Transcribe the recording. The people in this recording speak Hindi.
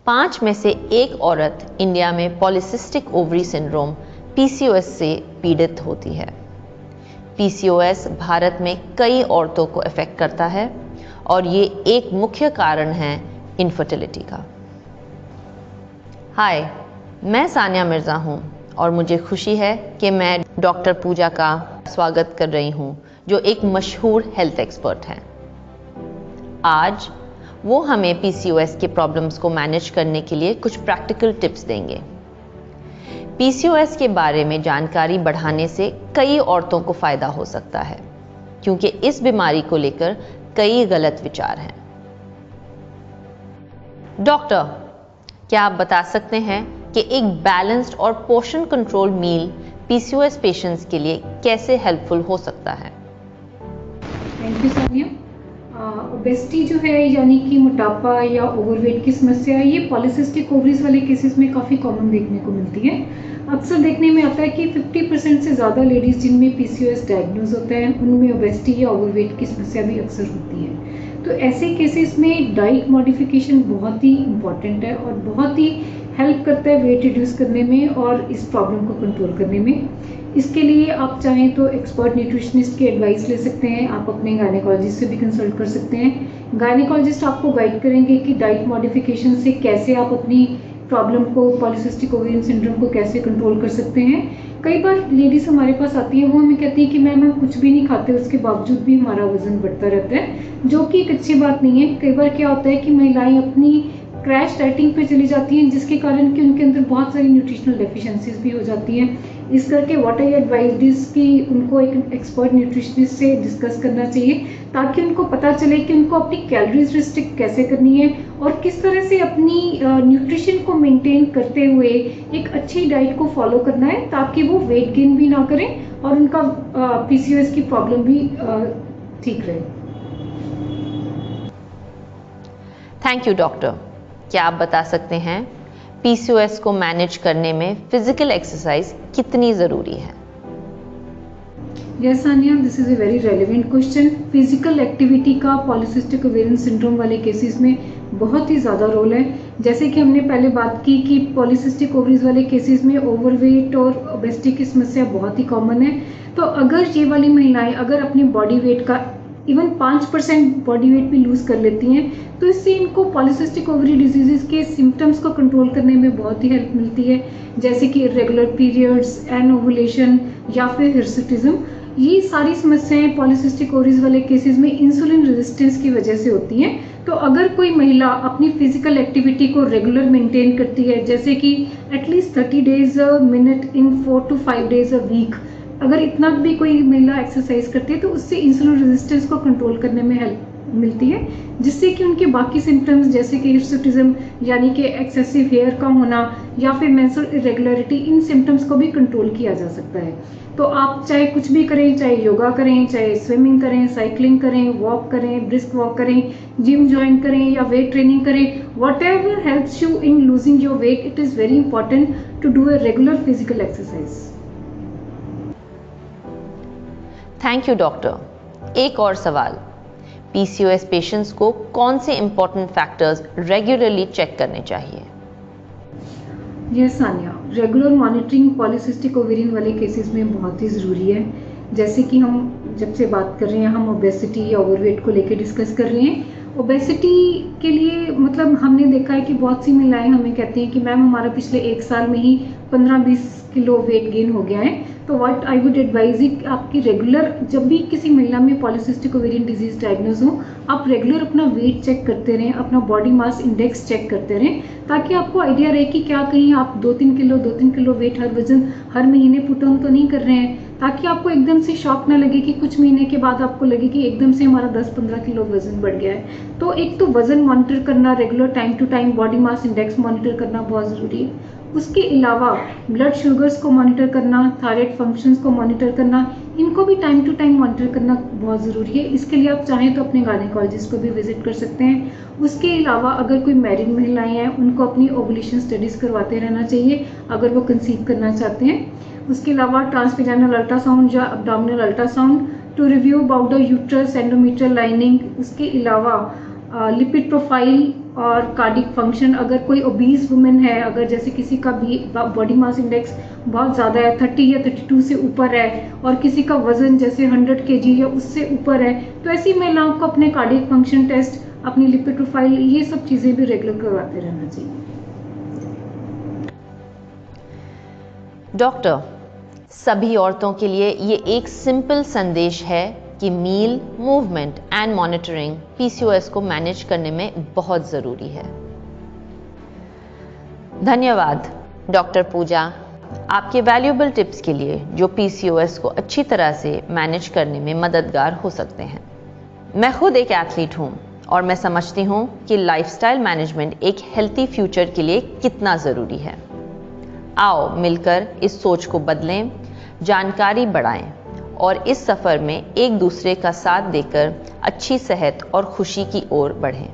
5 में से एक औरत इंडिया में पॉलीसिस्टिक ओवरी सिंड्रोम पीसीओएस से पीड़ित होती है। पीसीओएस भारत में कई औरतों को अफेक्ट करता है और ये एक मुख्य कारण है इनफर्टिलिटी का। हाय, मैं सानिया मिर्ज़ा हूँ और मुझे खुशी है कि मैं डॉक्टर पूजा का स्वागत कर रही हूँ, जो एक मशहूर हेल्थ एक्सपर्ट हैं। आज वो हमें पीसीओएस के प्रॉब्लम्स को मैनेज करने के लिए कुछ प्रैक्टिकल टिप्स देंगे। पीसीओएस के बारे में जानकारी बढ़ाने से कई औरतों को फ़ायदा हो सकता है, क्योंकि इस बीमारी को लेकर कई गलत विचार हैं। डॉक्टर, क्या आप बता सकते हैं कि एक बैलेंस्ड और पोर्शन कंट्रोल मील पीसीओएस पेशेंट्स के लिए कैसे हेल्पफुल हो सकता है? Thank you Sania. ओबेसिटी जो है यानी कि मोटापा या ओवरवेट की समस्या, ये पॉलीसिस्टिक ओवरीज वाले केसेस में काफ़ी कॉमन देखने को मिलती है। अक्सर देखने में आता है कि 50% से ज़्यादा लेडीज़ जिनमें पीसीओएस डायग्नोज होता है, उनमें ओबेसिटी या ओवरवेट की समस्या भी अक्सर होती है। तो ऐसे केसेस में डाइट मॉडिफिकेशन बहुत ही इम्पॉर्टेंट है और बहुत ही हेल्प करता है वेट रिड्यूस करने में और इस प्रॉब्लम को कंट्रोल करने में। इसके लिए आप चाहें तो एक्सपर्ट न्यूट्रिशनिस्ट की एडवाइस ले सकते हैं। आप अपने गायनेकोलॉजिस्ट से भी कंसल्ट कर सकते हैं। गायनेकोलॉजिस्ट आपको गाइड करेंगे कि डाइट मॉडिफिकेशन से कैसे आप अपनी प्रॉब्लम को, पॉलीसिस्टिक ओवेरियन सिंड्रोम को कैसे कंट्रोल कर सकते हैं। कई बार लेडीज़ हमारे पास आती हैं, वो हमें कहती है कि मैम हम कुछ भी नहीं खाते, उसके बावजूद भी हमारा वजन बढ़ता रहता है, जो कि एक अच्छी बात नहीं है। कई बार क्या होता है कि महिलाएं अपनी क्रैश डाइटिंग पे चली जाती हैं, जिसके कारण कि उनके अंदर बहुत सारी न्यूट्रिशनल डेफिशिएंसीज भी हो जाती हैं। इस करके व्हाट आई एडवाइज इज कि उनको एक एक्सपर्ट न्यूट्रिशनिस्ट से डिस्कस करना चाहिए, ताकि उनको पता चले कि उनको अपनी कैलोरीज रिस्ट्रिक्ट कैसे करनी है और किस तरह से अपनी न्यूट्रिशन को मेंटेन करते हुए एक अच्छी डाइट को फॉलो करना है, ताकि वो वेट गेन भी ना करें और उनका पीसीओएस की प्रॉब्लम भी ठीक रहे। Thank you doctor. क्या आप बता सकते हैं पीसीओएस को मैनेज करने में फिजिकल एक्सरसाइज कितनी ज़रूरी है? Yes Sania, this is a very relevant question. Physical activity का पॉलीसिस्टिक ओवेरियन सिंड्रोम वाले केसेस में बहुत ही ज़्यादा रोल है। जैसे कि हमने पहले बात की कि पॉलीसिस्टिक ओवरीज वाले केसेस में ओवरवेट और ओबेसिटी की समस्या बहुत ही कॉमन है। तो अगर ये वाली महिलाएं अगर अपनी बॉडी वेट का इवन 5% बॉडी वेट भी लूज़ कर लेती हैं, तो इससे इनको पॉलीसिस्टिक ओवरी डिजीज़ के सिम्टम्स को कंट्रोल करने में बहुत ही हेल्प मिलती है, जैसे कि इरेगुलर पीरियड्स, एनओवुलेशन या फिर हिर्सुटिज्म। ये सारी समस्याएं पॉलीसिस्टिक ओवरीज वाले केसेस में इंसुलिन रेजिस्टेंस की वजह से होती हैं। तो अगर कोई महिला अपनी फिजिकल एक्टिविटी को रेगुलर मेंटेन करती है, जैसे कि at least 30 days a minute in 4 to 5 days a week, अगर इतना भी कोई महिला एक्सरसाइज करती है, तो उससे इंसुलिन रेजिस्टेंस को कंट्रोल करने में हेल्प मिलती है, जिससे कि उनके बाकी सिम्टम्स जैसे कि हिर्सुटिज्म यानी कि एक्सेसिव हेयर का होना या फिर मेंस्ट्रुअल इरेगुलरिटी, इन सिम्टम्स को भी कंट्रोल किया जा सकता है। तो आप चाहे कुछ भी करें, चाहे योगा करें, चाहे स्विमिंग करें, साइकिलिंग करें, वॉक करें, ब्रिस्क वॉक करें, जिम ज्वाइन करें या वेट ट्रेनिंग करें, whatever helps you in losing your weight, it is very important to do a regular physical exercise. Thank you doctor. एक और सवाल, पीसीओएस पेशेंट्स को कौन से इंपॉर्टेंट फैक्टर्स रेगुलरली चेक करने चाहिए? Yes Sania, regular monitoring polycystic ovarian वाले केसेस में बहुत ही ज़रूरी है। जैसे कि हम जब से बात कर रहे हैं, हम ओबेसिटी या ओवरवेट को लेकर डिस्कस कर रहे हैं। ओबेसिटी के लिए मतलब हमने देखा है कि बहुत सी महिलाएं हमें कहती हैं कि मैम हमारा पिछले 1 साल में ही 15-20 किलो वेट गेन हो गया है। तो what I would advise it, आपकी रेगुलर जब भी किसी महिला में पॉलीसिस्टिक ओवेरियन डिजीज डायग्नोज हो, आप रेगुलर अपना वेट चेक करते रहें, अपना बॉडी मास इंडेक्स चेक करते रहें, ताकि आपको आइडिया रहे कि क्या कहीं आप 2-3 किलो वेट हर महीने पुट ऑन तो नहीं कर रहे हैं, ताकि आपको एकदम से शॉक ना लगे कि कुछ महीने के बाद आपको लगे कि एकदम से हमारा 10-15 किलो वजन बढ़ गया है। तो एक तो वजन मॉनिटर करना, regular time to time body mass index monitor करना बहुत ज़रूरी है। उसके अलावा ब्लड शुगर्स को मॉनिटर करना, थायराइड फंक्शंस को मॉनिटर करना, इनको भी टाइम टू टाइम मॉनिटर करना बहुत ज़रूरी है। इसके लिए आप चाहें तो अपने गायनेकोलॉजिस्ट को भी विजिट कर सकते हैं। उसके अलावा अगर कोई मैरिड महिलाएं हैं, उनको अपनी ओवुलेशन स्टडीज़ करवाते रहना चाहिए अगर वो कंसीव करना चाहते हैं। उसके अलावा ट्रांसवेजाइनल अल्ट्रासाउंड या abdominal ultrasound to review about the uterus, endometrial lining. उसके अलावा लिपिड प्रोफाइल और कार्डिक फंक्शन, अगर कोई ओबीज वुमेन है, अगर जैसे किसी का भी बॉडी मास इंडेक्स बहुत ज़्यादा है, 30 या 32 से ऊपर है, और किसी का वजन जैसे 100 kg या उससे ऊपर है, तो ऐसी महिलाओं को अपने कार्डिक फंक्शन टेस्ट, अपनी लिपिड प्रोफाइल, ये सब चीज़ें भी रेगुलर करवाते रहना चाहिए। डॉक्टर, सभी औरतों के लिए ये एक सिंपल संदेश है कि मील, मूवमेंट एंड मॉनिटरिंग पीसीओएस को मैनेज करने में बहुत ज़रूरी है। धन्यवाद डॉक्टर पूजा, आपके वैल्यूएबल टिप्स के लिए जो पीसीओएस को अच्छी तरह से मैनेज करने में मददगार हो सकते हैं। मैं खुद एक एथलीट हूँ और मैं समझती हूँ कि लाइफस्टाइल मैनेजमेंट एक हेल्थी फ्यूचर के लिए कितना ज़रूरी है। आओ मिलकर इस सोच को बदलें, जानकारी बढ़ाएं और इस सफ़र में एक दूसरे का साथ देकर अच्छी सेहत और खुशी की ओर बढ़ें।